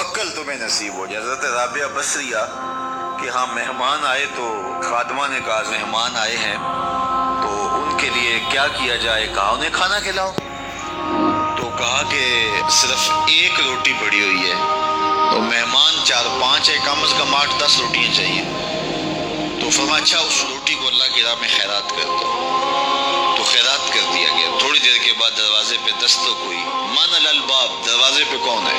توکل تمہیں نصیب ہو جائے۔ حضرت رابعہ بصریہ کہ ہاں مہمان آئے تو خادمہ نے کہا مہمان آئے ہیں تو ان کے لیے کیا کیا جائے، کہا انہیں کھانا کھلاؤ، تو کہا کہ صرف ایک روٹی پڑی ہوئی ہے، تو مہمان 4-5 ہے، کم از کم 8-10 روٹیاں چاہیے، تو فرمایا اچھا اس روٹی کو اللہ کی راہ میں خیرات کر دو، تو خیرات کر دیا گیا۔ تھوڑی دیر کے بعد دروازے پہ دستک ہوئی، من الباب، دروازے پہ کون ہے؟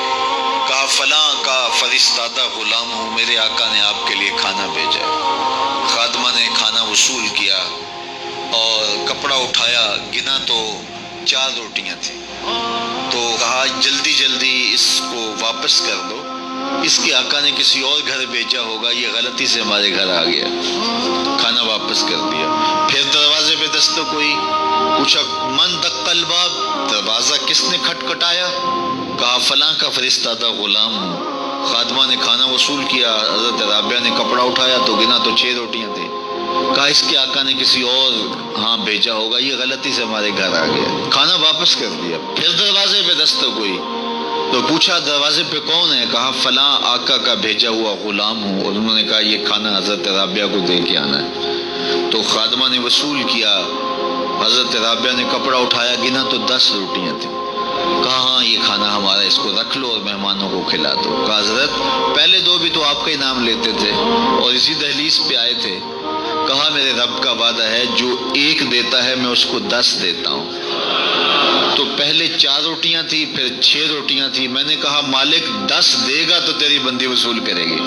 کہا فلاں کا فرستادہ غلام ہوں، میرے آقا نے آپ کے لیے کھانا بھیجا ہے۔ خادمہ نے کھانا وصول کیا اور کپڑا اٹھایا، گنا تو 4 روٹیاں تھیں، تو کہا جلدی جلدی اس کو واپس کر دو، اس کے آقا نے کسی اور گھر بھیجا ہوگا، یہ غلطی سے ہمارے گھر آ گیا۔ کھانا واپس کر دیا۔ پھر دروازے پہ دستک ہوئی، پوچھا من دق الباب، دروازہ کس نے کھٹکھٹایا؟ کہا فلاں کا فرستادہ غلام ہوں۔ خادمہ نے کھانا وصول کیا، حضرت رابعہ نے کپڑا اٹھایا تو گنا تو 6 روٹیاں تھیں، کہا اس کے آقا نے کسی اور ہاں بھیجا ہوگا، یہ غلطی سے ہمارے گھر آ گیا، کھانا واپس کر دیا۔ پھر دروازے پہ دستک ہوئی تو پوچھا دروازے پہ کون ہے؟ کہا فلاں آقا کا بھیجا ہوا غلام ہوں، اور انہوں نے کہا یہ کھانا حضرت رابعہ کو دے کے آنا ہے، تو خادمہ نے وصول کیا، حضرت رابعہ نے کپڑا اٹھایا، گنا تو 10 روٹیاں تھیں، کہا ہاں یہ کھانا ہمارا، اس کو رکھ لو اور مہمانوں کو کھلا دو۔ کہا حضرت پہلے 2 بھی تو آپ کا ہی نام لیتے تھے اور اسی دہلیز پہ آئے تھے۔ کہا میرے رب کا وعدہ ہے جو 1 دیتا ہے میں اس کو 10 دیتا ہوں، تو پہلے 4 روٹیاں تھی، پھر 6 روٹیاں تھی، میں نے کہا مالک 10 دے گا تو تیری بندی وصول کرے گی،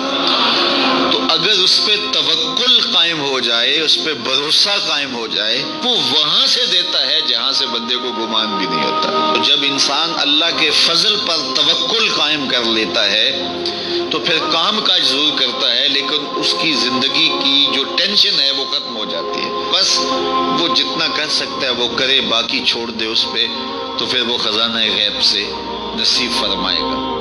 تو اگر اس پہ توکل قائم ہو جائے، اس پہ بھروسہ قائم ہو جائے، وہ وہاں سے دیتا ہے جہاں سے بندے کو گمان بھی نہیں ہوتا۔ تو جب انسان اللہ کے فضل پر توکل قائم کر لیتا ہے تو پھر کام کاج ضرور کرتا ہے، لیکن اس کی زندگی کی جو ٹینشن ہے وہ ختم ہو جاتی ہے، بس وہ جتنا کر سکتا ہے وہ کرے، باقی چھوڑ دے اس پہ، تو پھر وہ خزانہ غیب سے نصیب فرمائے گا۔